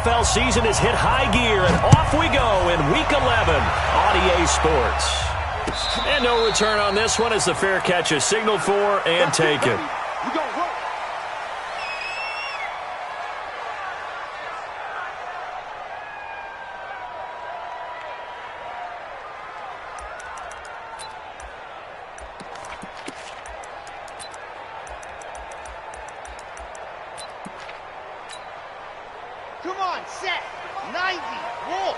NFL season has hit high gear, and off we go in Week 11 on EA Sports. And no return on this one as the fair catch is signaled for and taken. Come on, set. 90. Roll.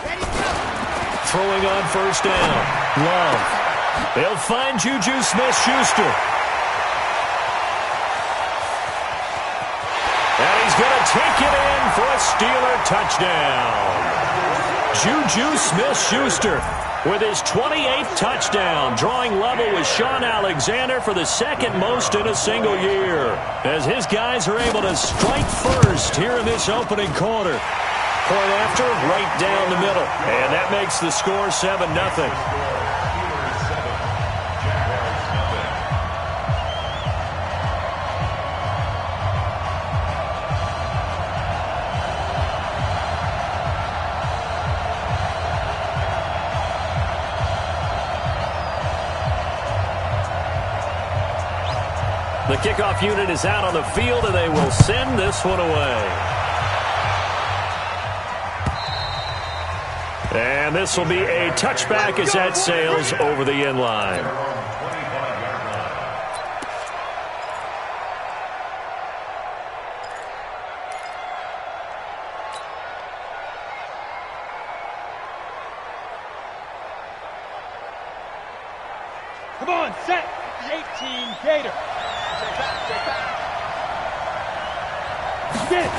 Ready, go. Throwing on first down. Love. They'll find Juju Smith-Schuster. And he's going to take it in for a Steeler touchdown. Juju Smith-Schuster with his 28th touchdown, drawing level with Sean Alexander for the second most in a single year, as his guys are able to strike first here in this opening quarter. Point after, right down the middle, and that makes the score 7-0. The kickoff unit is out on the field, and they will send this one away. And this will be a touchback as that sails over the end line. Come on, set. 18 Gator. Get it.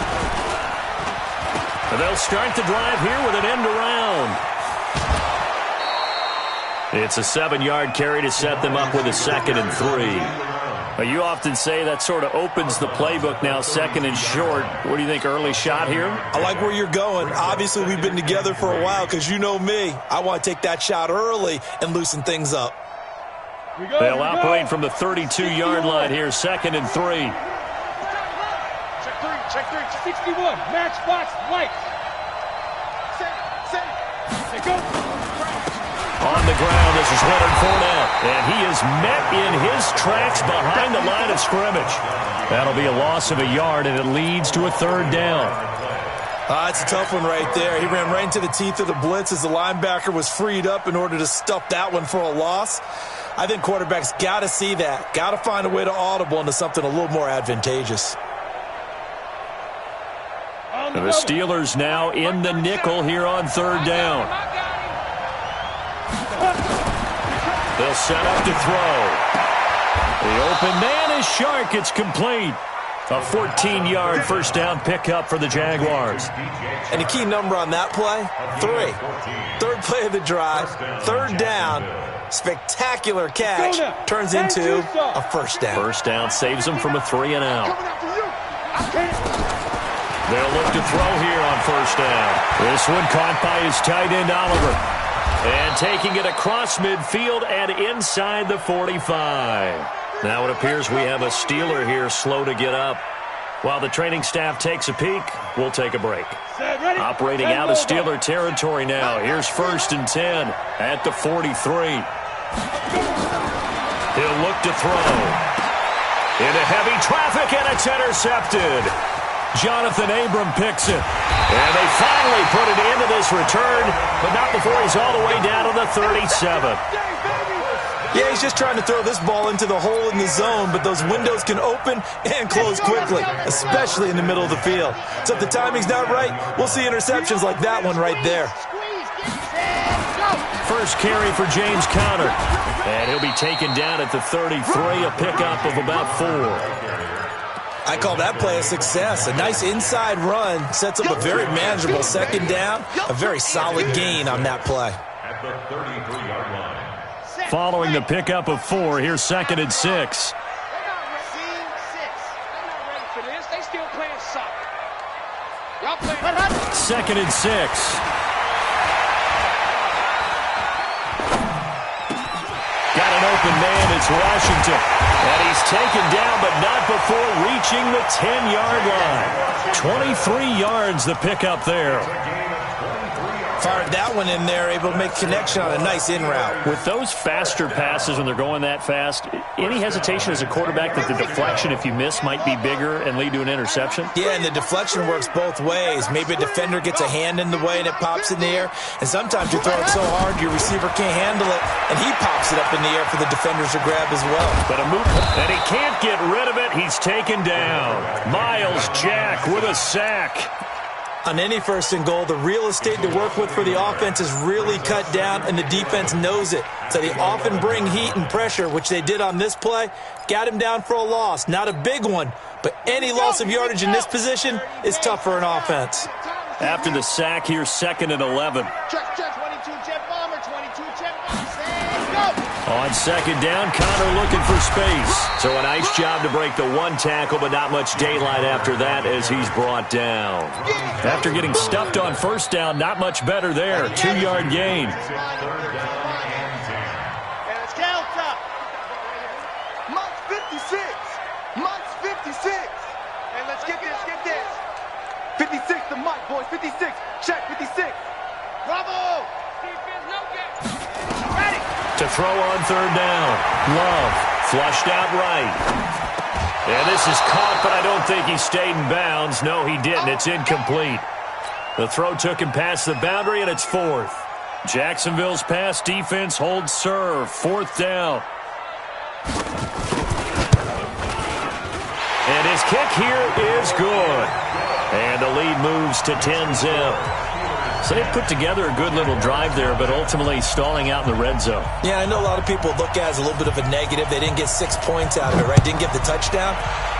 They'll start the drive here with an end around. It's a 7-yard carry to set them up with a 2nd and 3. You often say that sort of opens the playbook now, 2nd and short. What do you think, early shot here? I like where you're going. Obviously, we've been together for a while because you know me. I want to take that shot early and loosen things up. They'll operate from the 32-yard line here, 2nd and 3. Check 61. Matchbox white. Set. Go. On the ground, this is Leonard Fournette. And he is met in his tracks behind the line of scrimmage. That'll be a loss of a yard, and it leads to a 3rd down. It's a tough one right there. He ran right into the teeth of the blitz as the linebacker was freed up in order to stuff that one for a loss. I think quarterbacks got to see that. Got to find a way to audible into something a little more advantageous. And the Steelers now in the nickel here on 3rd down. They'll set up to throw. The open man is Shark. It's complete. A 14-yard first down pickup for the Jaguars. And the key number on that play, 3. 3rd play of the drive, 3rd down. Spectacular catch turns into a first down. First down saves them from a 3 and out. They'll look to throw here on first down. This one caught by his tight end, Oliver. And taking it across midfield and inside the 45. Now it appears we have a Steeler here slow to get up. While the training staff takes a peek, we'll take a break. Operating out of Steeler territory now. Here's 1st and 10 at the 43. He'll look to throw. Into heavy traffic, and it's intercepted. Jonathan Abram picks it. And they finally put it into this return, but not before he's all the way down to the 37. Yeah, he's just trying to throw this ball into the hole in the zone, but those windows can open and close quickly, especially in the middle of the field. So if the timing's not right, we'll see interceptions like that one right there. First carry for James Conner. And he'll be taken down at the 33, a pickup of about 4. I call that play a success. A nice inside run sets up a very manageable 2nd down. A very solid gain on that play. At the 33-yard line. Following the pickup of 4, here's 2nd and 6. They're not ready for this. They still playing soccer. Y'all playing. 2nd and 6. Got got an open man. It's Washington. And he's taken down, but not before reaching the 10-yard line. 23 yards the pickup there. Fired that one in there, able to make connection on a nice in route. With those faster passes when they're going that fast, any hesitation as a quarterback that the deflection, if you miss, might be bigger and lead to an interception? Yeah, and the deflection works both ways. Maybe a defender gets a hand in the way and it pops in the air. And sometimes you throw it so hard your receiver can't handle it, and he pops it up in the air for the defenders to grab as well. But a move, and he can't get rid of it. He's taken down. Miles Jack with a sack. On any first and goal, the real estate to work with for the offense is really cut down, and the defense knows it. So they often bring heat and pressure, which they did on this play. Got him down for a loss. Not a big one, but any loss of yardage in this position is tough for an offense. After the sack here, 2nd and 11. Check, 22 jet bomber, 22 jet bomber. Stand, go! On 2nd down, Connor looking for space. So a nice job to break the one tackle, but not much daylight after that as he's brought down. After getting stuffed on 1st down, not much better there. 2-yard gain. And it's counter. Months 56. Months 56. And let's get this, 56 to Mike, boys. 56. Check, 56. Bravo! Defense, no gap. Ready! To throw on 3rd down. Love flushed out right. And this is caught, but I don't think he stayed in bounds. No, he didn't. It's incomplete. The throw took him past the boundary, and it's 4th. Jacksonville's pass defense holds serve. 4th down. And his kick here is good. And the lead moves to 10-zip. So they put together a good little drive there, but ultimately stalling out in the red zone. Yeah, I know a lot of people look at it as a little bit of a negative. They didn't get 6 points out of it, right? Didn't get the touchdown.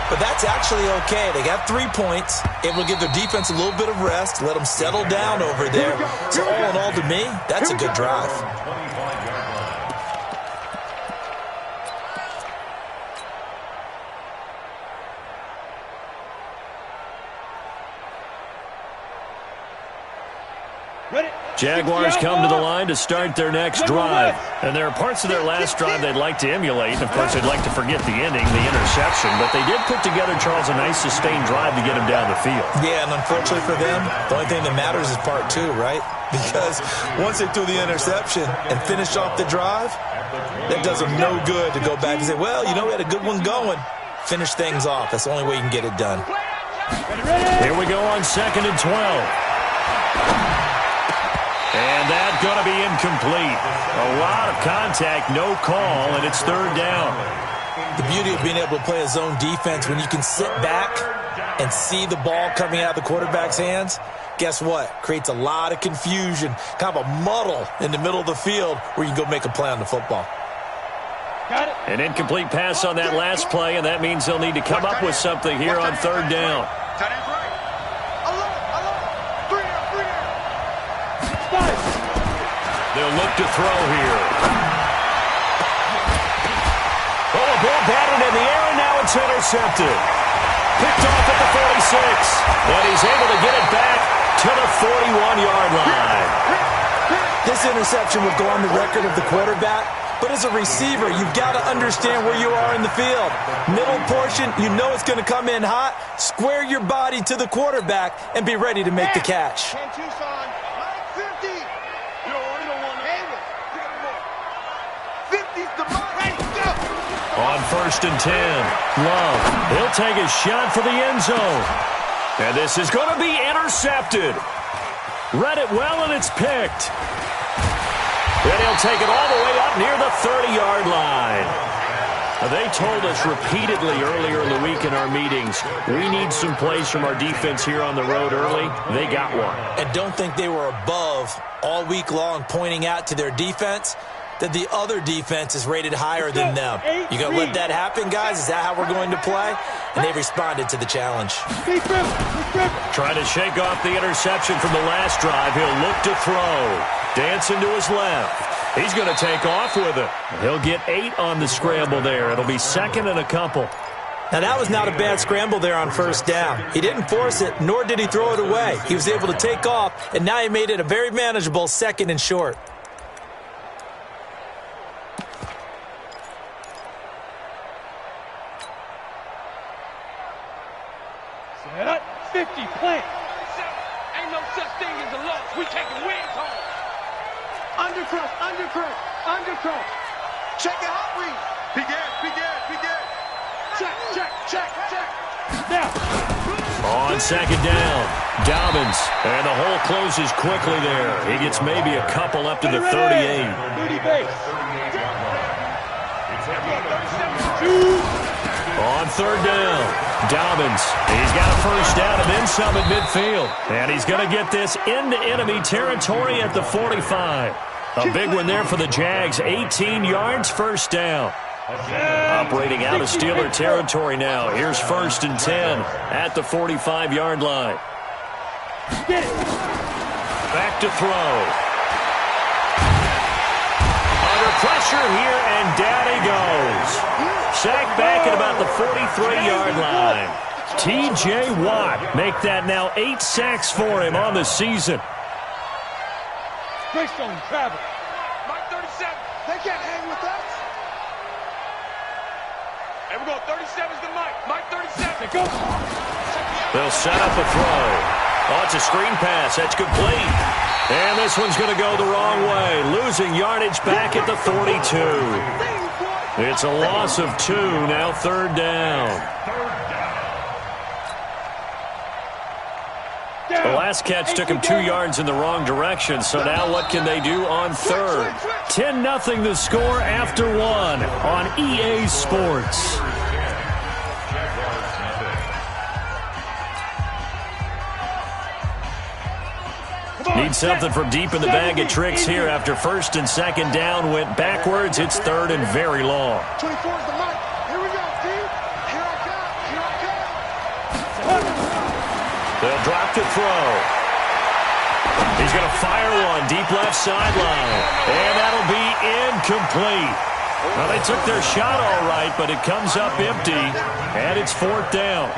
But that's actually okay. They got 3 points, able to give their defense a little bit of rest, let them settle down over there. So all in all, to me, that's a good drive. Jaguars come to the line to start their next drive. And there are parts of their last drive they'd like to emulate. And, of course, they'd like to forget the ending, the interception. But they did put together, Charles, a nice sustained drive to get him down the field. Yeah, and unfortunately for them, the only thing that matters is part 2, right? Because once they threw the interception and finished off the drive, that does them no good to go back and say, well, you know, we had a good one going. Finish things off. That's the only way you can get it done. Here we go on 2nd and 12. And that's going to be incomplete. A lot of contact, no call, and it's 3rd down. The beauty of being able to play a zone defense, when you can sit back and see the ball coming out of the quarterback's hands, guess what? Creates a lot of confusion, kind of a muddle in the middle of the field where you can go make a play on the football. Got it. An incomplete pass on that last play, and that means they'll need to come up with something here on 3rd down. Tight end's right. They'll look to throw here. Oh, a ball batted in the air, and now it's intercepted. Picked off at the 46. And he's able to get it back to the 41-yard line. This interception would go on the record of the quarterback, but as a receiver, you've got to understand where you are in the field. Middle portion, you know it's going to come in hot. Square your body to the quarterback and be ready to make the catch. 10 Tucson. 50. You don't want to hang it. 50's the mark. Ready, go. On 1st and 10, Love. He'll take a shot for the end zone. And this is going to be intercepted. Read it well, and it's picked. And he'll take it all the way up near the 30-yard line. Now, they told us repeatedly earlier in the week in our meetings, we need some plays from our defense here on the road early. They got one. And don't think they were above all week long pointing out to their defense that the other defense is rated higher than them. You going to let that happen, guys? Is that how we're going to play? And they responded to the challenge. Trying to shake off the interception from the last drive. He'll look to throw. Dancing to his left. He's going to take off with it. He'll get 8 on the scramble there. It'll be 2nd and a couple. Now, that was not a bad scramble there on 1st down. He didn't force it, nor did he throw it away. He was able to take off, and now he made it a very manageable 2nd and short. 50, plant. Ain't no such thing as a loss. We taking wins home. Undercut. Check it out, Reed. Begin. Check. Now. On second down, Dobbins, and the hole closes quickly there. He gets maybe a couple up to the 38. 30 base. On third down, Dobbins. He's got a first down and then some at midfield. And he's going to get this into enemy territory at the 45. A big one there for the Jags. 18 yards, first down. Operating out of Steeler territory now. Here's 1st and 10 at the 45-yard line. Back to throw. Under pressure here, and down he goes. Sacked back at about the 43-yard line. T.J. Watt make that now 8 sacks for him on the season. Greystone travel. Mike 37. They can't hang with us. And we're going 37's the Mike 37. Go. They'll set up a throw. Oh, it's a screen pass. That's complete. And this one's going to go the wrong way. Losing yardage back at the 42. It's a loss of 2. Now 3rd down. The last catch took him 2 yards in the wrong direction, so now what can they do on 3rd? 10-0 the score after 1 on EA Sports. Need something from deep in the bag of tricks here after 1st and 2nd down went backwards. It's 3rd and very long. 24 is the Mike. Here we go, team. Here I come. They'll drop to throw. He's going to fire one deep left sideline. And that'll be incomplete. Well, they took their shot all right, but it comes up empty. And it's 4th down.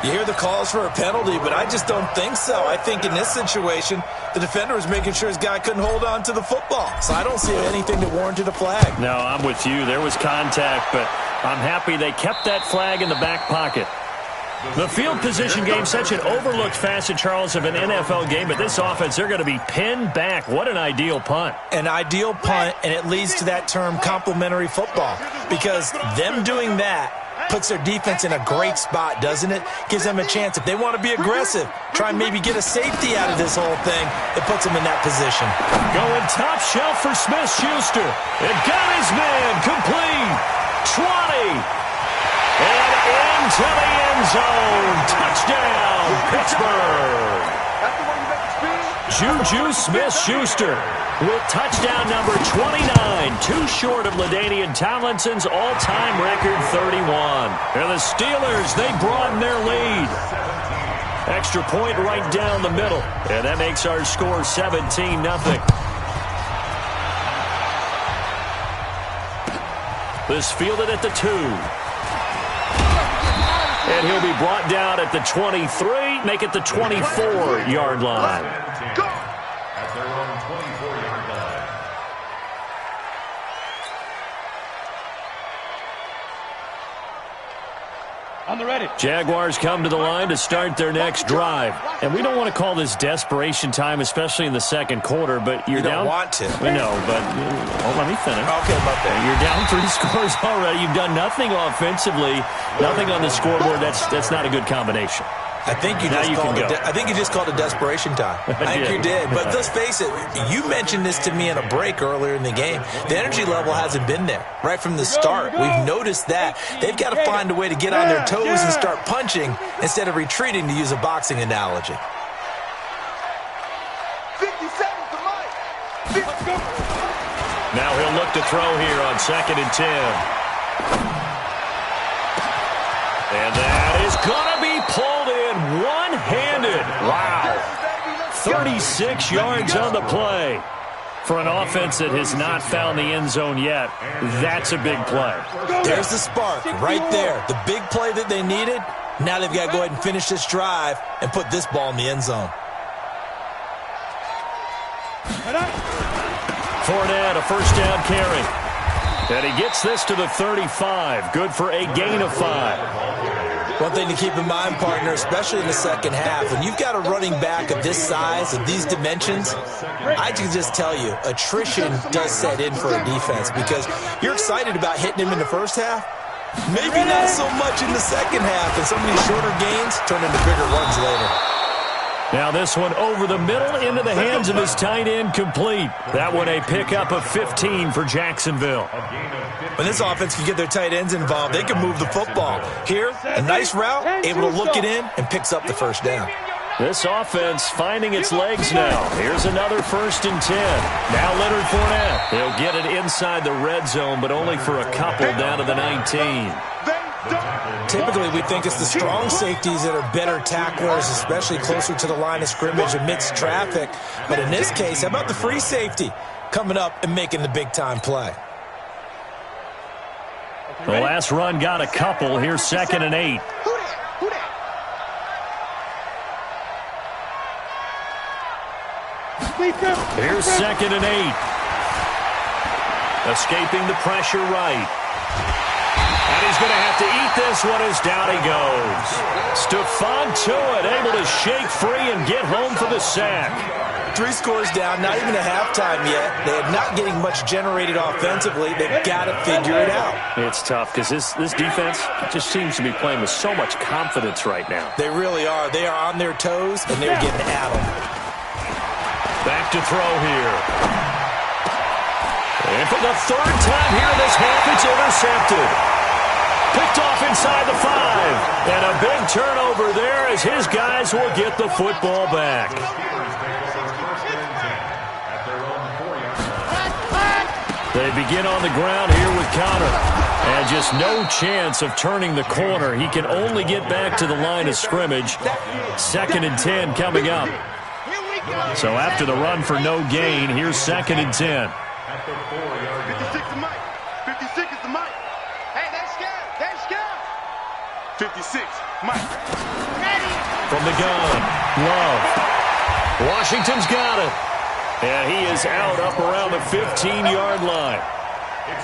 You hear the calls for a penalty, but I just don't think so. I think in this situation, the defender was making sure his guy couldn't hold on to the football. So I don't see anything that warranted a flag. No, I'm with you. There was contact, but I'm happy they kept that flag in the back pocket. The field position game, such an overlooked facet, Charles, of an NFL game, but this offense, they're going to be pinned back. What an ideal punt. An ideal punt, and it leads to that term complementary football, because them doing that puts their defense in a great spot, doesn't it? Gives them a chance. If they want to be aggressive, try and maybe get a safety out of this whole thing, it puts them in that position. Going top shelf for Smith-Schuster. It got his man complete. 20. And into the end zone. Touchdown, Pittsburgh. Juju Smith-Schuster with touchdown number 29. Too short of LaDainian Tomlinson's all-time record 31. And the Steelers, they broaden their lead. Extra point right down the middle. And that makes our score 17-0. This fielded at the 2. And he'll be brought down at the 23, make it the 24-yard line. At their own 24-yard line. On the ready. Jaguars come to the line to start their next drive. And we don't want to call this desperation time, especially in the second quarter, but you're down. You don't want to. No, but let me finish. Okay, about that. You're down 3 scores already. You've done nothing offensively, nothing on the scoreboard. That's not a good combination. I think you just called it desperation time. I think you did. But let's face it, you mentioned this to me in a break earlier in the game. The energy level hasn't been there right from the start. We've noticed that. They've got to find a way to get on their toes and start punching instead of retreating, to use a boxing analogy. 57 to Mike. Now he'll look to throw here on 2nd and 10. And that is going to be pulled in one-handed. Wow. 36 yards on the play. For an offense that has not found the end zone yet, that's a big play. There's the spark right there. The big play that they needed. Now they've got to go ahead and finish this drive and put this ball in the end zone. Fournette, a first down carry. And he gets this to the 35. Good for a gain of 5. One thing to keep in mind, partner, especially in the second half, when you've got a running back of this size, of these dimensions, I can just tell you, attrition does set in for a defense because you're excited about hitting him in the first half. Maybe not so much in the second half, and some of these shorter gains turn into bigger runs later. Now this one over the middle into the hands of his tight end, complete. That one a pickup of 15 for Jacksonville. When this offense can get their tight ends involved, they can move the football. Here, a nice route, able to look it in, and picks up the first down. This offense finding its legs now. Here's another 1st and 10. Now Leonard Fournette. They'll get it inside the red zone, but only for a couple down to the 19. Typically, we think it's the strong safeties that are better tacklers, especially closer to the line of scrimmage amidst traffic. But in this case, how about the free safety coming up and making the big-time play? The last run got a couple. Here's 2nd and 8. Here's 2nd and 8. Escaping the pressure right. And he's going to have to eat this one as down he goes. Stephon Tuitt able to shake free and get home for the sack. 3 scores down, not even a halftime yet. They're not getting much generated offensively. They've got to figure it out. It's tough because this defense just seems to be playing with so much confidence right now. They really are. They are on their toes, and they're getting at them. Back to throw here. And for the 3rd time here this half, it's intercepted. Picked off inside the 5. And a big turnover there as his guys will get the football back. They begin on the ground here with Connor. And just no chance of turning the corner. He can only get back to the line of scrimmage. 2nd and 10 coming up. So after the run for no gain, here's 2nd and 10. 56 is Mike. 56 is the Mike. Hey, they're scared. They're scared. 56, Mike. From the gun, Love. Washington's got it. And he is out up around the 15-yard line.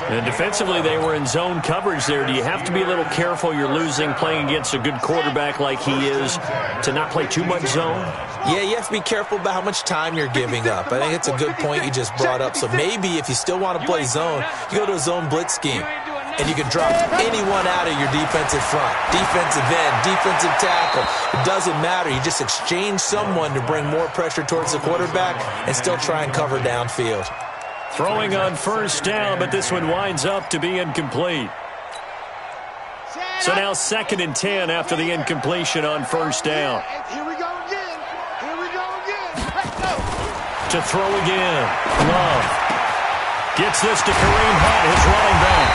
And defensively, they were in zone coverage there. Do you have to be a little careful? You're losing playing against a good quarterback like he is to not play too much zone? Yeah, you have to be careful about how much time you're giving up. I think it's a good point you just brought up. So maybe if you still want to play zone, you go to a zone blitz scheme. And you can drop anyone out of your defensive front. Defensive end, defensive tackle. It doesn't matter. You just exchange someone to bring more pressure towards the quarterback and still try and cover downfield. Throwing on 1st down, but this one winds up to be incomplete. So now 2nd and 10 after the incompletion on 1st down. Here we go again. Here we go again. Let's go. To throw again. Love. Gets this to Kareem Hunt, his running back.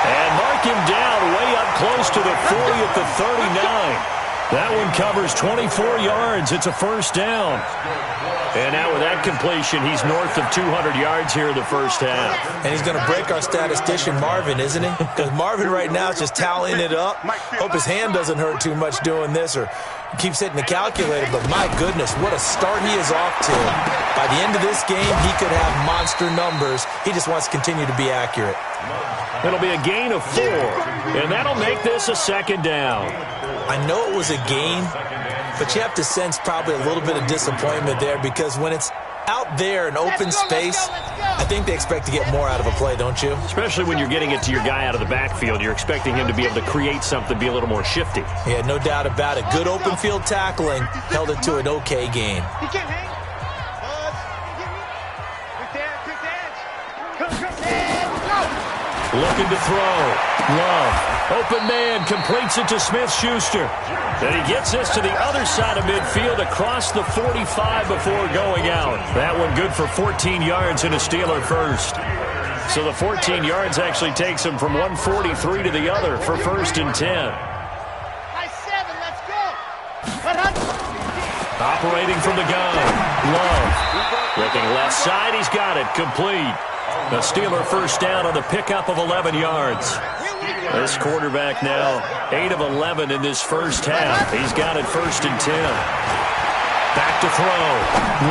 And mark him down way up close to the 40 at the 39. That one covers 24 yards. It's a 1st down. And now with that completion, he's north of 200 yards here in the 1st half. And he's going to break our statistician, Marvin, isn't he? Because Marvin right now is just tallying it up. Hope his hand doesn't hurt too much doing this or keeps hitting the calculator. But my goodness, what a start he is off to. By the end of this game, he could have monster numbers. He just wants to continue to be accurate. It'll be a gain of 4. And that'll make this a 2nd down. I know it was a gain, but you have to sense probably a little bit of disappointment there because when it's out there in open space, I think they expect to get more out of a play, don't you? Especially when you're getting it to your guy out of the backfield. You're expecting him to be able to create something, be a little more shifty. Yeah, no doubt about it. Good open field tackling held it to an okay gain. He can't hang. Looking to throw. Love. Open man completes it to Smith-Schuster. Then he gets this to the other side of midfield across the 45 before going out. That one good for 14 yards and a Steeler first. So the 14 yards actually takes him from 143 to the other for 1st and 10. Nice 7, let's go. Operating from the gun. Love. Looking left side, he's got it. Complete. The Steeler 1st down on the pickup of 11 yards. This quarterback now 8 of 11 in this 1st half. He's got it 1st and 10. Back to throw.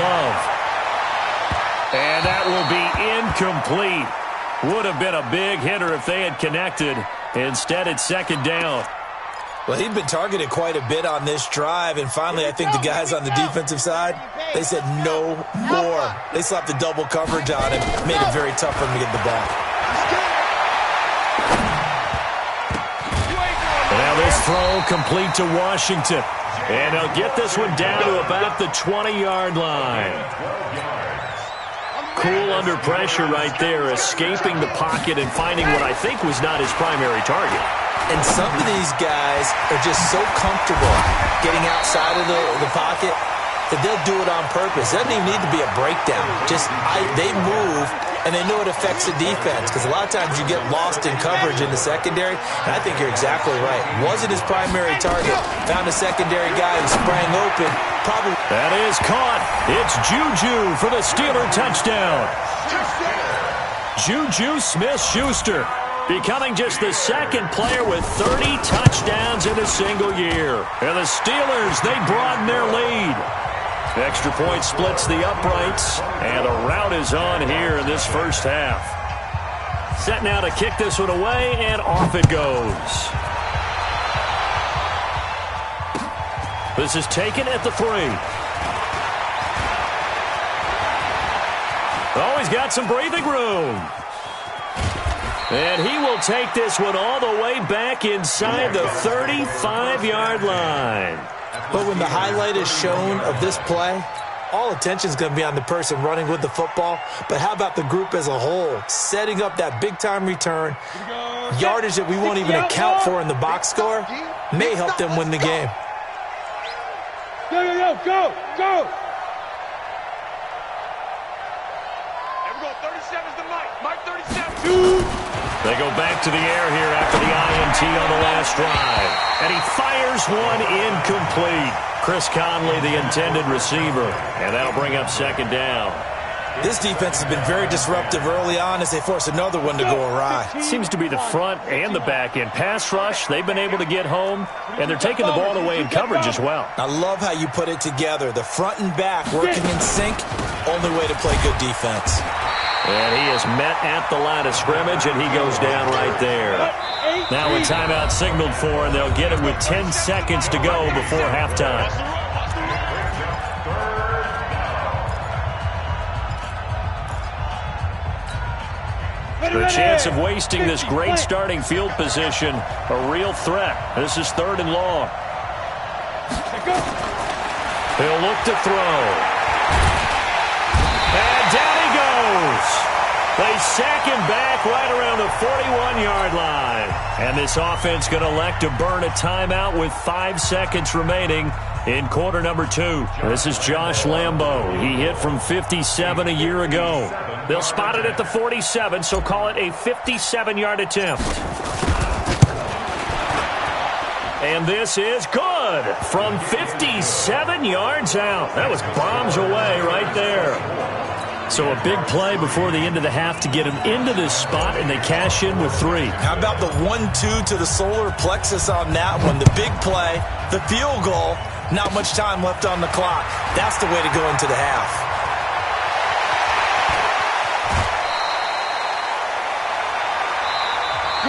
Love. And that will be incomplete. Would have been a big hitter if they had connected. Instead, it's 2nd down. Well, he'd been targeted quite a bit on this drive, and finally I think the guys on the defensive side, they said no more. They slapped the double coverage on him, made it very tough for him to get the ball. Now this throw complete to Washington. And he'll get this one down to about the 20-yard line. Cool under pressure right there, escaping the pocket and finding what I think was not his primary target. And some of these guys are just so comfortable getting outside of the pocket that they'll do it on purpose. It doesn't even need to be a breakdown. They move, and they know it affects the defense, because a lot of times you get lost in coverage in the secondary, and I think you're exactly right. Wasn't his primary target. Found a secondary guy who sprang open. Probably. That is caught. It's Juju for the Steeler touchdown. Juju Smith-Schuster becoming just the second player with 30 touchdowns in a single year. And the Steelers, they broaden their lead. Extra point splits the uprights, and a rout is on here in this first half. Set now to kick this one away, and off it goes. This is taken at the 3. Oh, he's got some breathing room. And he will take this one all the way back inside the 35-yard line. But when the highlight is shown of this play, all attention is going to be on the person running with the football. But how about the group as a whole, setting up that big-time return, yardage that we won't even account for in the box score, may help them win the game. Go! There we go, 37's the Mike. Mike 37. They go back to the air here after the INT on the last drive. And he fires one incomplete. Chris Conley, the intended receiver. And that'll bring up second down. This defense has been very disruptive early on as they force another one to go awry. Seems to be the front and the back end. Pass rush, they've been able to get home, and they're taking the ball away in coverage as well. I love how you put it together. The front and back working in sync, only way to play good defense. And he is met at the line of scrimmage, and he goes down right there. Now a timeout signaled for, and they'll get it with 10 seconds to go before halftime. The chance of wasting this great starting field position, a real threat. This is 3rd and long. He'll look to throw. And down he goes. They sack him back right around the 41-yard line. And this offense going to elect to burn a timeout with 5 seconds remaining in quarter number 2. This is Josh Lambo. He hit from 57 a year ago. They'll spot it at the 47, so call it a 57-yard attempt. And this is good from 57 yards out. That was bombs away right there. So a big play before the end of the half to get him into this spot, and they cash in with 3. How about the 1-2 to the solar plexus on that one? The big play, the field goal, not much time left on the clock. That's the way to go into the half.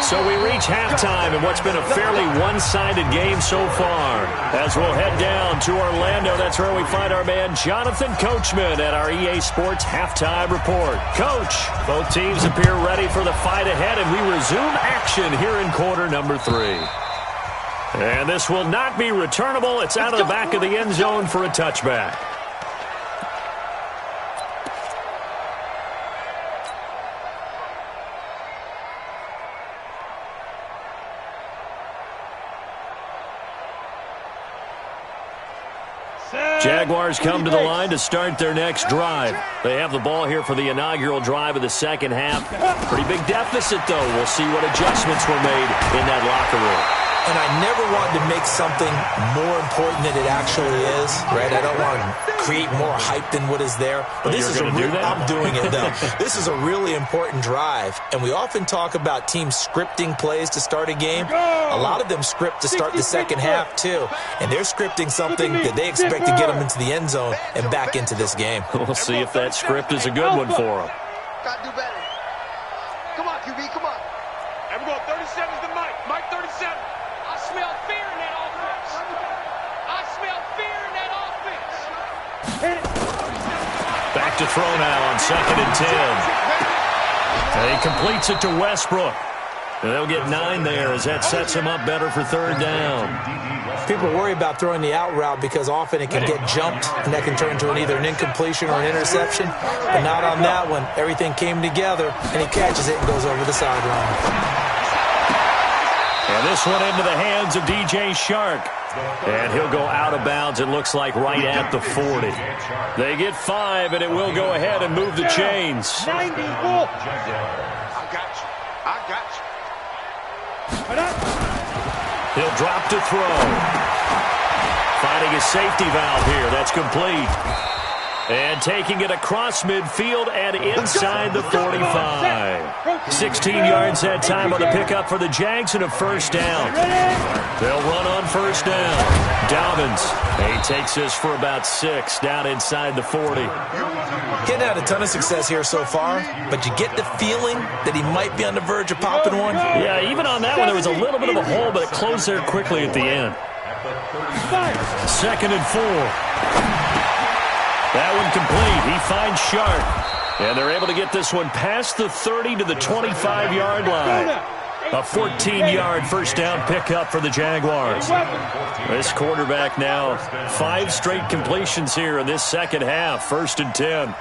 So we reach halftime in what's been a fairly one-sided game so far. As we'll head down to Orlando, that's where we find our man Jonathan Coachman at our EA Sports Halftime Report. Coach, both teams appear ready for the fight ahead, and we resume action here in quarter number 3. And this will not be returnable. It's out of the back of the end zone for a touchback. Jaguars come to the line to start their next drive. They have the ball here for the inaugural drive of the second half. Pretty big deficit, though. We'll see what adjustments were made in that locker room. And I never wanted to make something more important than it actually is, right? I don't want to create more hype than what is there. But this is I'm doing it, though. This is a really important drive. And we often talk about teams scripting plays to start a game. A lot of them script to start the second half, too. And they're scripting something that they expect to get them into the end zone and back into this game. We'll see if that script is a good one for them. Got to do better. Come on, QB, come on. And we're going 37's the Mike. Mike 37. I smell fear in that Back to throw now on 2nd and 10. And he completes it to Westbrook. And they'll get 9 there as that sets him up better for 3rd down. People worry about throwing the out route because often it can get jumped, and that can turn into either an incompletion or an interception. But not on that one. Everything came together, and he catches it and goes over the sideline. And this one into the hands of DJ Shark. And he'll go out of bounds, it looks like, right at the 40. They get 5, and it will go ahead and move the chains. 90, I got you. I got you. He'll drop to throw. Finding a safety valve here. That's complete. And taking it across midfield and inside the 45. 16 yards that time on the pickup for the Jags and a 1st down. They'll run on 1st down. Dobbins, he takes this for about 6 down inside the 40. Getting had a ton of success here so far, but you get the feeling that he might be on the verge of popping one. Yeah, even on that one, there was a little bit of a hole, but it closed there quickly at the end. 2nd and 4. That one complete. He finds Sharp. And they're able to get this one past the 30 to the 25-yard line. A 14-yard 1st down pickup for the Jaguars. This quarterback now 5 straight completions here in this 2nd half. 1st and 10. And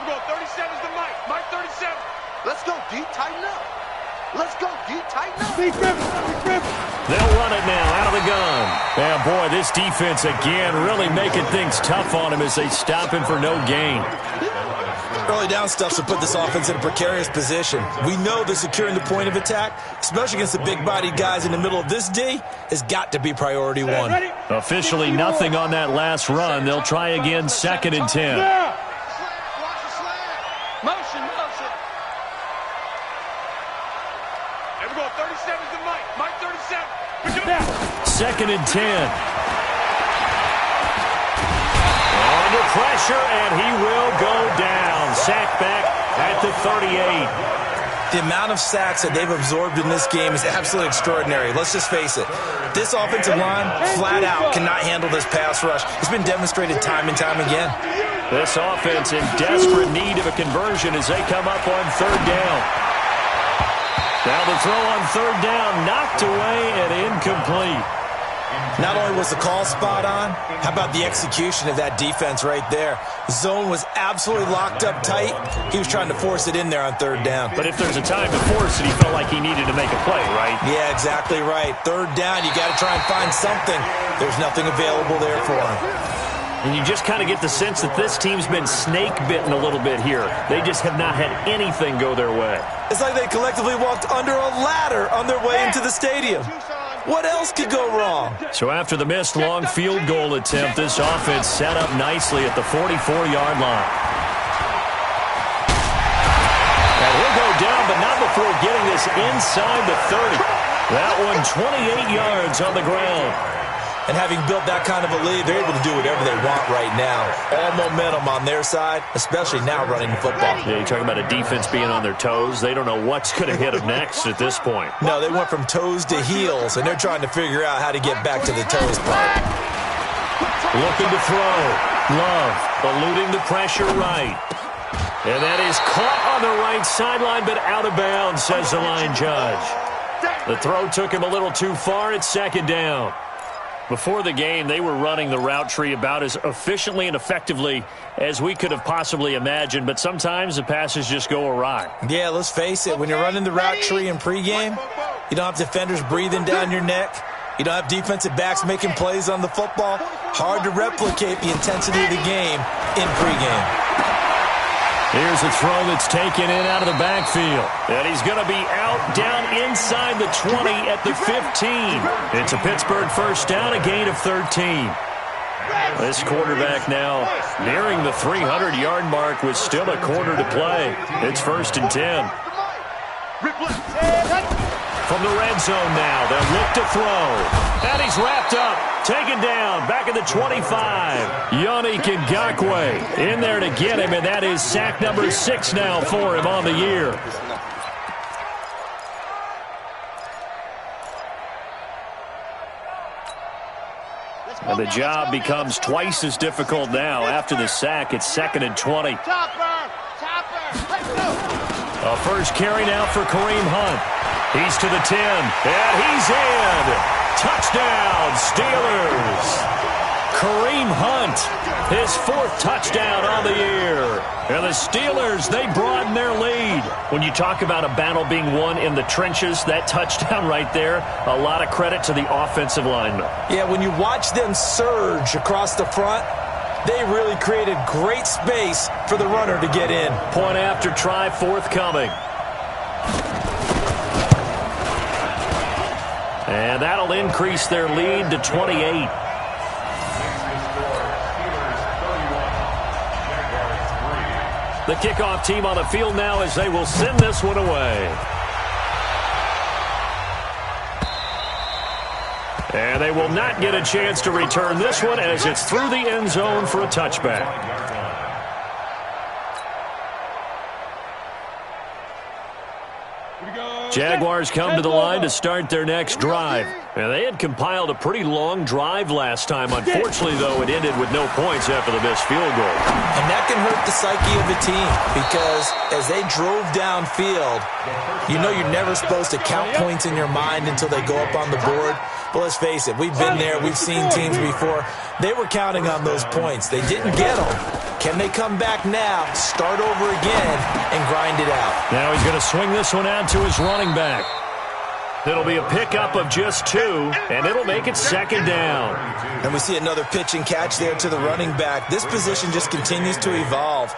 we're going 37's the Mike. Mike 37. Let's go, D. Tighten up. Let's go, D. Tighten up. Big Griffin. They'll run it now out of the gun. And boy, this defense again really making things tough on him as they stop him for no gain. Early down stuff to put this offense in a precarious position. We know that securing the point of attack, especially against the big-bodied guys in the middle of this D, has got to be priority 1. Officially nothing on that last run. They'll try again 2nd and 10. Motion. And we're going 37's the Mike. Mike 37. 2nd and 10. Under pressure, and he will go down. Sack back at the 38. The amount of sacks that they've absorbed in this game is absolutely extraordinary. Let's just face it. This offensive line, flat out, cannot handle this pass rush. It's been demonstrated time and time again. This offense in desperate need of a conversion as they come up on 3rd down. Now the throw on 3rd down, knocked away and incomplete. Not only was the call spot on, how about the execution of that defense right there? Zone was absolutely locked up tight. He was trying to force it in there on 3rd down. But if there's a time to force it, he felt like he needed to make a play, right? Yeah, exactly right. 3rd down, you got to try and find something. There's nothing available there for him. And you just kind of get the sense that this team's been snake-bitten a little bit here. They just have not had anything go their way. It's like they collectively walked under a ladder on their way into the stadium. What else could go wrong? So after the missed long field goal attempt, this offense set up nicely at the 44-yard line. And he'll go down, but not before getting this inside the 30. That one 28 yards on the ground. And having built that kind of a lead, they're able to do whatever they want right now. All momentum on their side, especially now running the football. Yeah, you're talking about a defense being on their toes. They don't know what's going to hit them next at this point. No, they went from toes to heels, and they're trying to figure out how to get back to the toes part. Looking to throw. Love eluding the pressure right. And that is caught on the right sideline, but out of bounds, says the line judge. The throw took him a little too far. It's 2nd down. Before the game, they were running the route tree about as efficiently and effectively as we could have possibly imagined, but sometimes the passes just go awry. Yeah, let's face it. When you're running the route tree in pregame, you don't have defenders breathing down your neck. You don't have defensive backs making plays on the football. Hard to replicate the intensity of the game in pregame. Here's a throw that's taken in out of the backfield. And he's going to be out down inside the 20 at the 15. It's a Pittsburgh 1st down, a gain of 13. This quarterback now nearing the 300-yard mark with still a quarter to play. It's 1st and 10. From the red zone now, they'll look to throw. And he's wrapped up, taken down, back at the 25. Yannick Ngakoue in there to get him, and that is sack number 6 now for him on the year. And the job becomes twice as difficult now. After the sack, it's 2nd and 20. A first carry now for Kareem Hunt. He's to the 10, and he's in. Touchdown, Steelers. Kareem Hunt, his 4th touchdown on the year. And the Steelers, they broaden their lead. When you talk about a battle being won in the trenches, that touchdown right there, a lot of credit to the offensive linemen. Yeah, when you watch them surge across the front, they really created great space for the runner to get in. Point after try forthcoming. And that'll increase their lead to 28. The kickoff team on the field now as they will send this one away. And they will not get a chance to return this one as it's through the end zone for a touchback. Jaguars come to the line to start their next drive. And they had compiled a pretty long drive last time. Unfortunately, though, it ended with no points after the missed field goal. And that can hurt the psyche of the team because as they drove downfield, you know you're never supposed to count points in your mind until they go up on the board. But let's face it, we've been there. We've seen teams before. They were counting on those points. They didn't get them. Can they come back now, start over again, and grind it out? Now he's going to swing this one out to his running back. It'll be a pickup of just 2, and it'll make it 2nd down. And we see another pitch and catch there to the running back. This position just continues to evolve.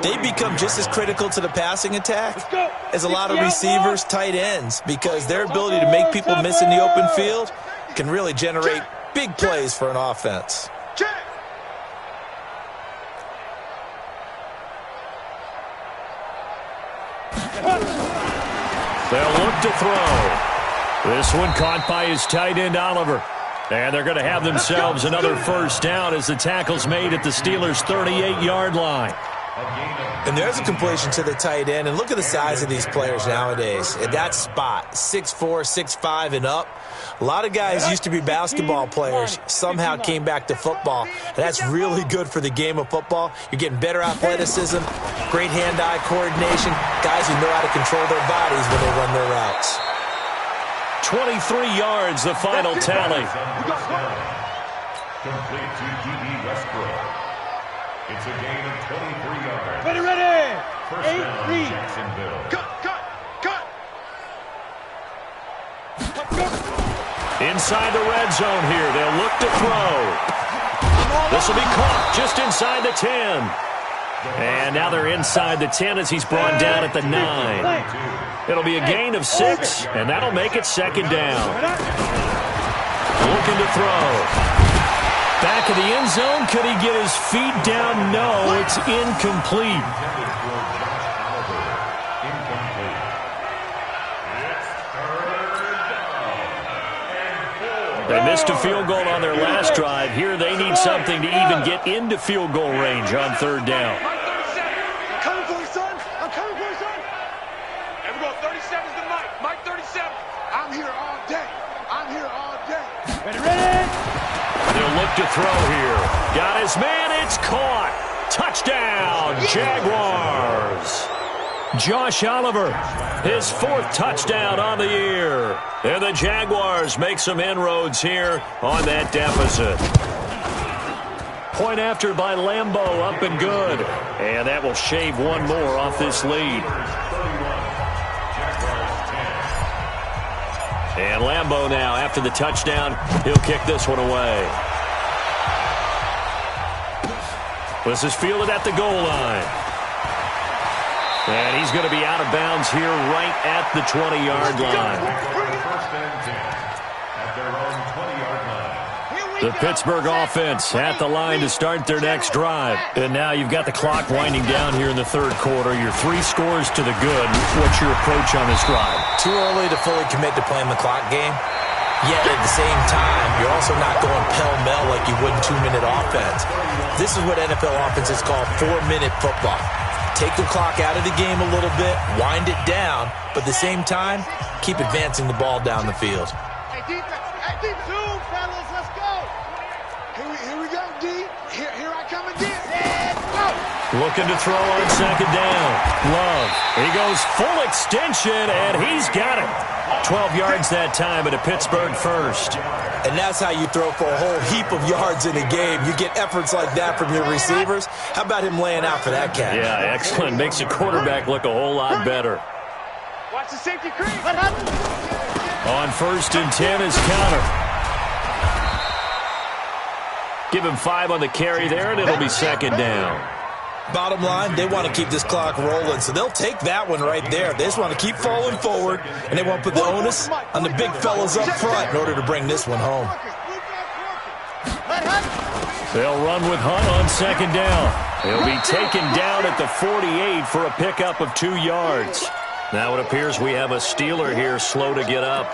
They become just as critical to the passing attack as a lot of receivers, tight ends, because their ability to make people miss in the open field can really generate big plays for an offense. They'll look to throw. This one caught by his tight end, Oliver. And they're going to have themselves another first down as the tackle's made at the Steelers' 38-yard line. And there's a completion to the tight end. And look at the size of these players nowadays. At that spot, 6'4", 6'5", and up. A lot of guys used to be basketball players, somehow came back to football. And that's really good for the game of football. You're getting better athleticism, great hand-eye coordination, guys who know how to control their bodies when they run their routes. 23 yards, the final tally. Complete to D.B. Westbrook. It's a gain of 23 yards. Ready. First down, Jacksonville. Cut. Inside the red zone here. They'll look to throw. This will be caught just inside the 10. And now they're inside the 10 as he's brought down at the 9. It'll be a gain of 6, and that'll make it 2nd down. Looking to throw. Back of the end zone. Could he get his feet down? No, it's incomplete. They missed a field goal on their last drive. Here they need something to even get into field goal range on 3rd down. I'm coming for you, son. Here we go. 37's the Mike. Mike 37. I'm here all day. Ready. They'll look to throw here. Got his man. It's caught. Touchdown, Jaguars. Josh Oliver, his 4th touchdown on the year. And the Jaguars make some inroads here on that deficit. Point after by Lambeau, up and good. And that will shave one more off this lead. And Lambeau now, after the touchdown, he'll kick this one away. This is fielded at the goal line. And he's going to be out of bounds here right at the 20-yard line. First and 10 at their own 20-yard line. The Pittsburgh offense at the line to start their next drive. And now you've got the clock winding down here in the 3rd quarter. You're 3 scores to the good. What's your approach on this drive? Too early to fully commit to playing the clock game. Yet at the same time, you're also not going pell-mell like you would in 2-minute offense. This is what NFL offenses call 4-minute football. Take the clock out of the game a little bit, wind it down, but at the same time, keep advancing the ball down the field. Hey, defense. Hey, defense. 2, fellas. Let's go. Here we go, D. Here I come again. Let's go. Looking to throw on second down. Love. He goes full extension, and he's got it. 12 yards that time, and a Pittsburgh first. And that's how you throw for a whole heap of yards in a game. You get efforts like that from your receivers. How about him laying out for that catch? Yeah, excellent. Makes the quarterback look a whole lot better. Watch the safety creep. On 1st and 10 is Counter. Give him 5 on the carry there, and it'll be second down. Bottom line, they want to keep this clock rolling, so they'll take that one right there. They just want to keep falling forward, and they won't put the onus on the big fellas up front in order to bring this one home. They'll run with Hunt on second down. He'll be taken down at the 48 for a pickup of 2 yards. Now it appears we have a Steeler here slow to get up.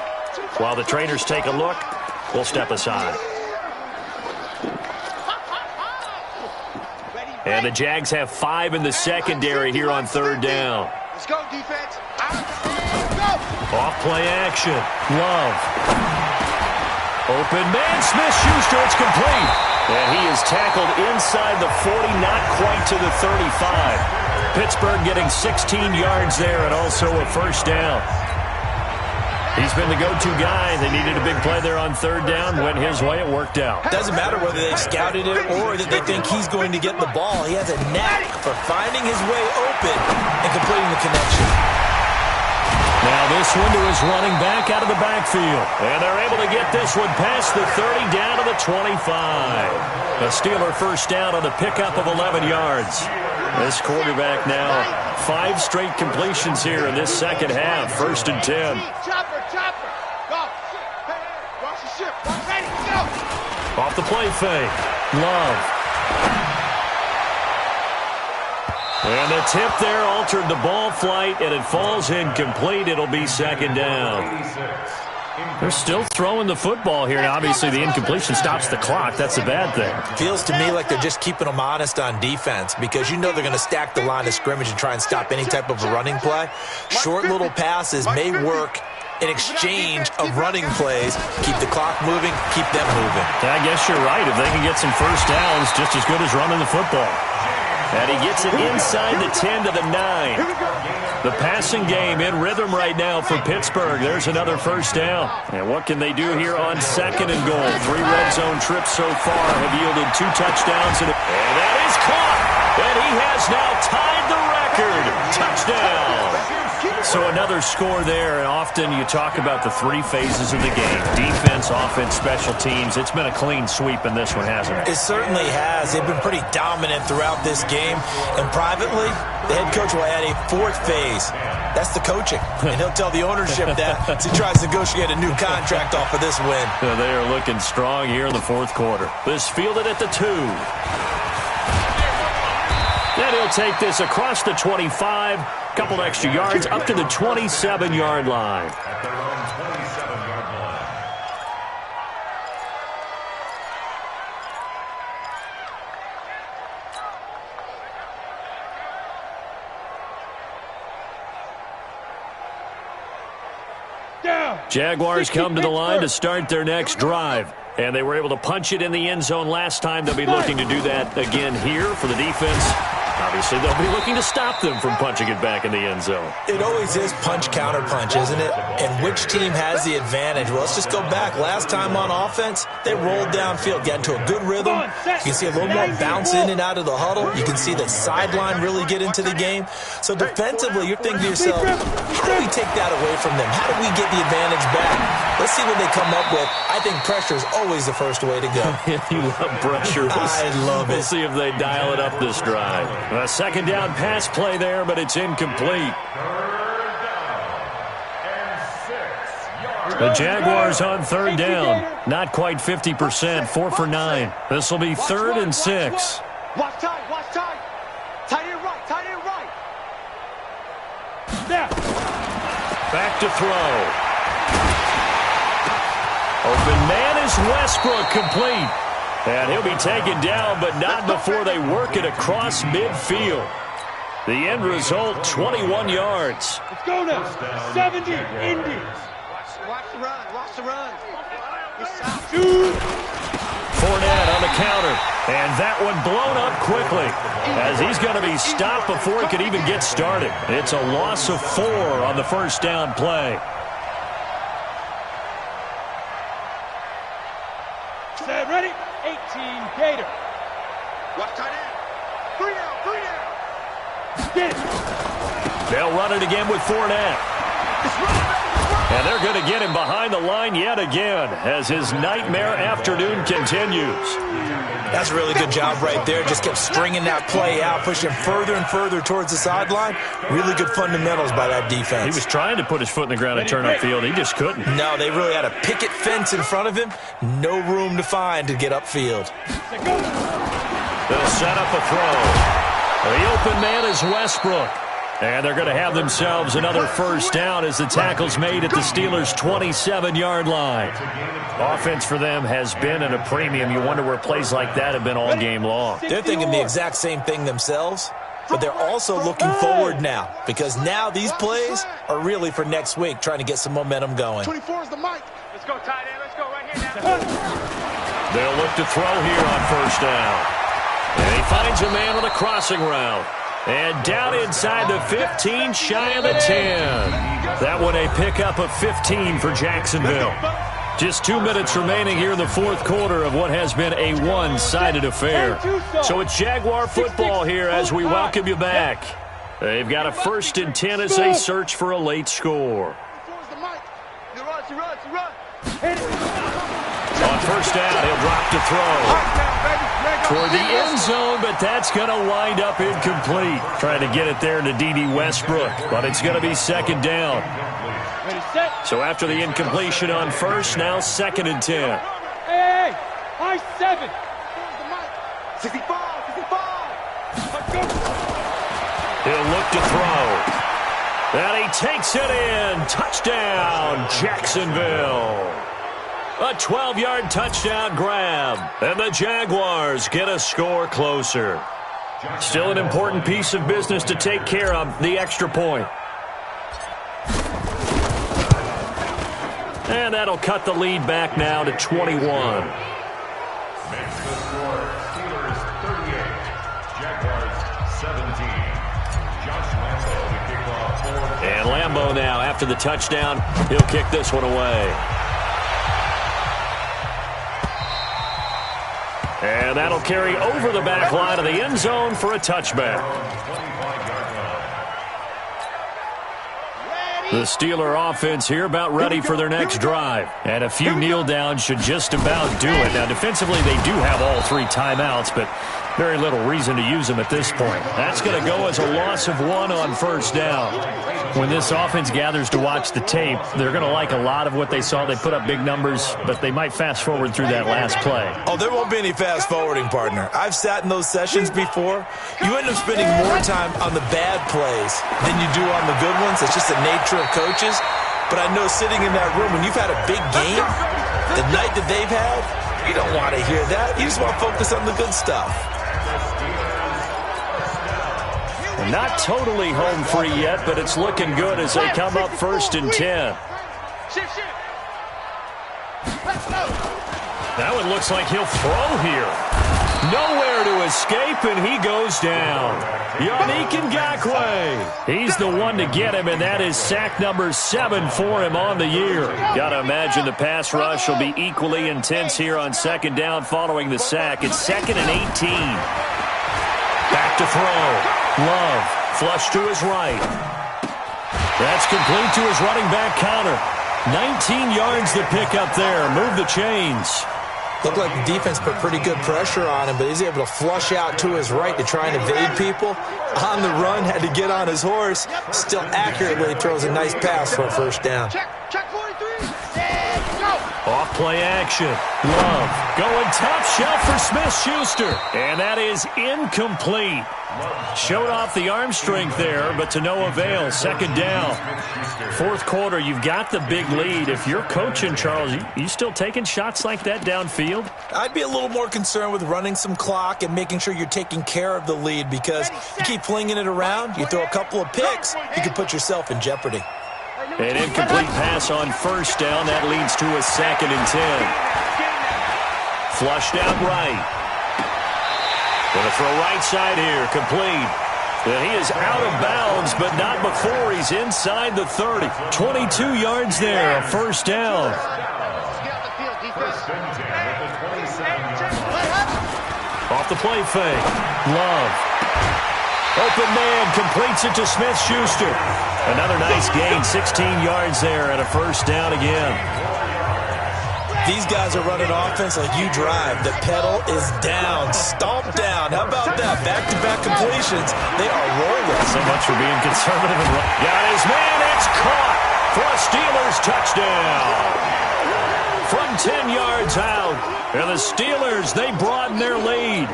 While the trainers take a look, we'll step aside. And the Jags have 5 in the secondary here on 3rd down. Let's go, defense. Off play action. Love. Open man. Smith-Schuster. It's complete. And he is tackled inside the 40, not quite to the 35. Pittsburgh getting 16 yards there and also a first down. He's been the go-to guy. They needed a big play there on 3rd down. Went his way. It worked out. Doesn't matter whether they scouted it or that they think he's going to get the ball. He has a knack for finding his way open and completing the connection. Now this one to his running back out of the backfield. And they're able to get this one past the 30 down to the 25. A Steeler first down on the pickup of 11 yards. This quarterback now 5 straight completions here in this second half. 1st and 10. Chopper. Go. Hey, watch the ship. Ready, go. Off the play fake. Love. And the tip there altered the ball flight, and it falls incomplete. It'll be second down. They're still throwing the football here. Now, obviously, the incompletion stops the clock. That's a bad thing. Feels to me like they're just keeping them honest on defense because you know they're going to stack the line of scrimmage and try and stop any type of a running play. Short little passes may work in exchange of running plays. Keep the clock moving, keep them moving. I guess you're right. If they can get some first downs, just as good as running the football. And he gets it inside the 10 to the 9. The passing game in rhythm right now for Pittsburgh. There's another first down. And what can they do here on 2nd and goal? 3 red zone trips so far have yielded 2 touchdowns. And that is caught. And he has now tied the record. Touchdown. So another score there, and often you talk about the 3 phases of the game. Defense, offense, special teams. It's been a clean sweep in this one, hasn't it? It certainly has. They've been pretty dominant throughout this game. And privately, the head coach will add a 4th phase. That's the coaching. And he'll tell the ownership that as he tries to negotiate a new contract off of this win. They are looking strong here in the 4th quarter. This fielded at the 2. And he'll take this across the 25. Couple extra yards up to the 27-yard line. At their own 27-yard line. Down. Jaguars come to the line to start their next drive. And they were able to punch it in the end zone last time. They'll be looking to do that again here for the defense. Obviously, they'll be looking to stop them from punching it back in the end zone. It always is punch, counter punch, isn't it? And which team has the advantage? Well, let's just go back. Last time on offense, they rolled downfield, got into a good rhythm. You can see a little more bounce in and out of the huddle. You can see the sideline really get into the game. So defensively, you're thinking to yourself, how do we take that away from them? How do we get the advantage back? Let's see what they come up with. I think pressure is always the first way to go. You love pressure. I love it. We'll see if they dial it up this drive. A second down pass play there, but it's incomplete. The Jaguars on 3rd down. Not quite 50%. 4 for 9. This will be 3rd and 6. Watch tight, watch tight. Tight end right, tight end right. Now. Back to throw. Open man is Westbrook, complete. And he'll be taken down, but not before they work it across midfield. The end result, 21 yards. Let's go now. 70, Indy. Watch the run, watch the run. Shoot. Fournette on the counter. And that one blown up quickly as he's going to be stopped before it could even get started. It's a loss of 4 on the first down play. Set, ready? 18, Gator. Watch tight end. 3 down, 3 down. Get it. They'll run it again with Fournette. And they're going to get him behind the line yet again as his nightmare afternoon continues. That's a really good job right there. Just kept stringing that play out, pushing further and further towards the sideline. Really good fundamentals by that defense. He was trying to put his foot in the ground and turn upfield. He just couldn't. No, they really had a picket fence in front of him. No room to find to get upfield. They'll set up a throw. The open man is Westbrook. And they're going to have themselves another first down as the tackle's made at the Steelers' 27-yard line. Offense for them has been at a premium. You wonder where plays like that have been all game long. They're thinking the exact same thing themselves, but they're also looking forward now because now these plays are really for next week, trying to get some momentum going. 24 is the mic. Let's go, tight end. Let's go right here now. They'll look to throw here on first down. And he finds a man on the crossing route. And down inside the 15, shy of the 10. That one a pickup of 15 for Jacksonville. Just 2 minutes remaining here in the fourth quarter of what has been a one-sided affair. So it's Jaguar football here as we welcome you back. They've got a 1st and 10 as they search for a late score. On first down, he'll drop to throw. Toward the end zone, but that's going to wind up incomplete. Trying to get it there to D.D. Westbrook, but it's going to be 2nd down. So after the incompletion on first, now 2nd and 10. Hey, high 7. 65, 65. He'll look to throw. And he takes it in. Touchdown, Jacksonville. A 12-yard touchdown grab. And the Jaguars get a score closer. Still an important piece of business to take care of, the extra point. And that'll cut the lead back now to 21. Makes the score Steelers 38, Jaguars 17. Josh Lambo to kick off 4. And Lambo now, after the touchdown, he'll kick this one away. And that'll carry over the back line of the end zone for a touchback. The Steeler offense here about ready for their next drive. And a few kneel downs should just about do it. Now, defensively, they do have all 3 timeouts, but very little reason to use them at this point. That's going to go as a loss of 1 on first down. When this offense gathers to watch the tape, they're going to like a lot of what they saw. They put up big numbers, but they might fast forward through that last play. Oh, there won't be any fast forwarding, partner. I've sat in those sessions before. You end up spending more time on the bad plays than you do on the good ones. It's just the nature of coaches. But I know sitting in that room, when you've had a big game, the night that they've had, you don't want to hear that. You just want to focus on the good stuff. Not totally home free yet, but it's looking good as they come up 1st and 10. That one looks like he'll throw here. Nowhere to escape, and he goes down. Yannick Ngakoue. He's the one to get him, and that is sack number 7 for him on the year. Got to imagine the pass rush will be equally intense here on 2nd down following the sack. It's 2nd and 18. Back to throw. Love, flush to his right. That's complete to his running back counter. 19 yards to pick up there. Move the chains. Looked like the defense put pretty good pressure on him, but he's able to flush out to his right to try and evade people. On the run, had to get on his horse. Still accurately throws a nice pass for a first down. Check 43. Off play action. Love going top shelf for Smith-Schuster. And that is incomplete. Showed off the arm strength there, but to no avail. 2nd down. Fourth quarter, you've got the big lead. If you're coaching, Charles, you still taking shots like that downfield? I'd be a little more concerned with running some clock and making sure you're taking care of the lead, because you keep flinging it around, you throw a couple of picks, you can put yourself in jeopardy. An incomplete pass on first down. That leads to a 2nd and 10. Flushed out right. Going to throw right side here, complete. And he is out of bounds, but not before he's inside the 30. 22 yards there, a first down. Off the play fake. Love. Open man, completes it to Smith-Schuster. Another nice gain, 16 yards there, and a first down again. These guys are running offense like you drive. The pedal is down, stomped down. How about that? Back-to-back completions. They are rolling. So much for being conservative. And got his man. It's caught for a Steelers touchdown. From 10 yards out. And the Steelers, they broaden their lead.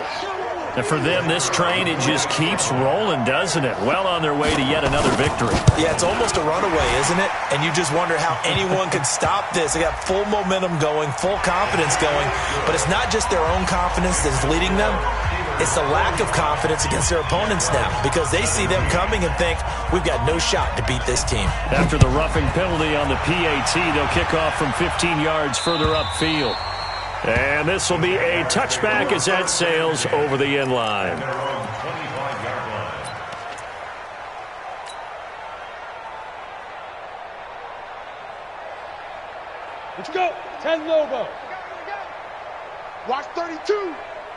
And for them, this train, it just keeps rolling, doesn't it? Well on their way to yet another victory. Yeah, it's almost a runaway, isn't it? And you just wonder how anyone could stop this. They got full momentum going, full confidence going. But it's not just their own confidence that's leading them. It's the lack of confidence against their opponents now because they see them coming and think, we've got no shot to beat this team. After the roughing penalty on the PAT, they'll kick off from 15 yards further upfield. And this will be a touchback as that sails over the end line. Let's go. 10 logo. Watch 32.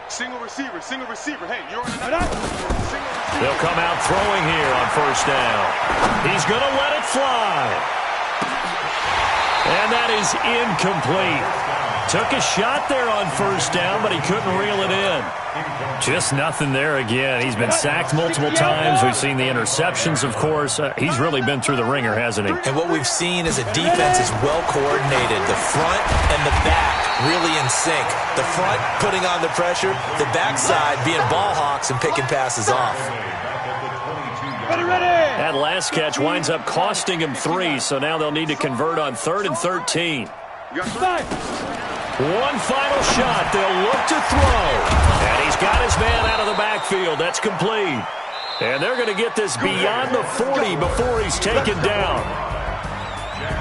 Single receiver, single receiver. Hey, you're on the They'll come out throwing here on first down. He's going to let it fly. And that is incomplete. Took a shot there on first down, but he couldn't reel it in. Just nothing there again. He's been sacked multiple times. We've seen the interceptions, of course. He's really been through the ringer, hasn't he? And what we've seen is a defense is well coordinated. The front and the back really in sync. The front putting on the pressure, the backside being ball hawks and picking passes off. That last catch winds up costing him 3, so now they'll need to convert on 3rd and 13. One final shot. They'll look to throw. And he's got his man out of the backfield. That's complete. And they're going to get this beyond the 40 before he's taken down.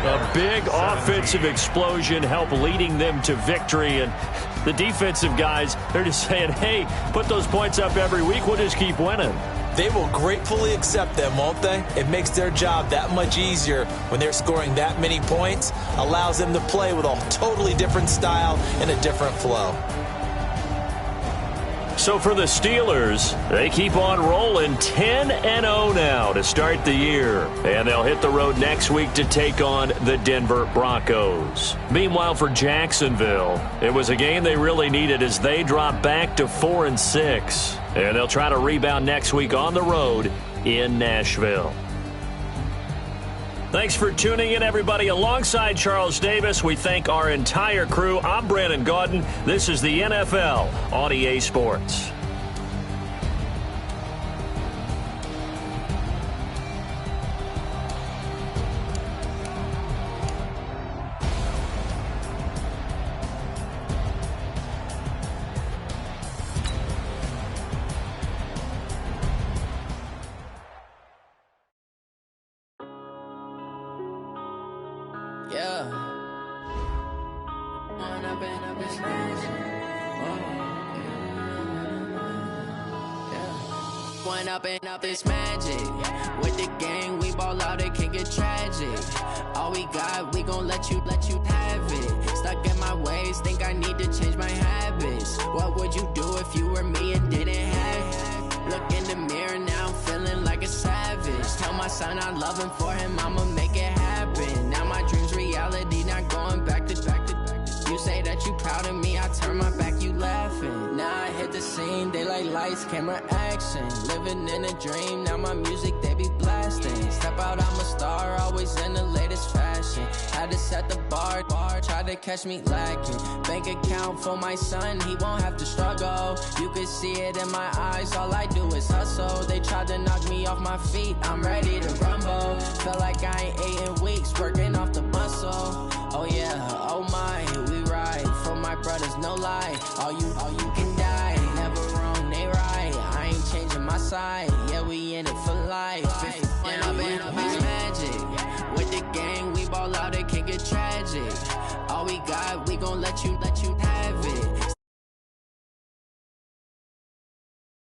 A big offensive explosion helped leading them to victory. And the defensive guys, they're just saying, hey, put those points up every week. We'll just keep winning. They will gratefully accept them, won't they? It makes their job that much easier when they're scoring that many points. Allows them to play with a totally different style and a different flow. So for the Steelers, they keep on rolling 10-0 now to start the year. And they'll hit the road next week to take on the Denver Broncos. Meanwhile, for Jacksonville, it was a game they really needed as they drop back to 4-6. And they'll try to rebound next week on the road in Nashville. Thanks for tuning in, everybody. Alongside Charles Davis, we thank our entire crew. I'm Brandon Gaudin. This is the NFL on EA Sports. Up this magic with the gang, we ball out, it can get tragic. All we got, we gon' let you have it. Stuck in my ways, think I need to change my habits. What would you do if you were me and didn't have it? Look in the mirror now, I'm feeling like a savage. Tell my son I love him, for him I'ma make it happen. Now my dreams reality, not going back to. You say that you proud of me, I turn my back, you laughing. Now I hit the scene, daylight lights, camera action. Living in a dream, now my music, they be blasting. Step out, I'm a star, always in the latest fashion. Had to set the bar, try to catch me lacking. Bank account for my son, he won't have to struggle. You can see it in my eyes, all I do is hustle. They tried to knock me off my feet, I'm ready to rumble. Felt like I ain't ate in weeks, working off the muscle. Oh yeah, oh my, we ride for my brothers, no lie. All you can die, never wrong, they right. I ain't changing my side, yeah, we in it for life. And I've been magic with the gang, we ball out, it can get tragic. All we got, we gon' let you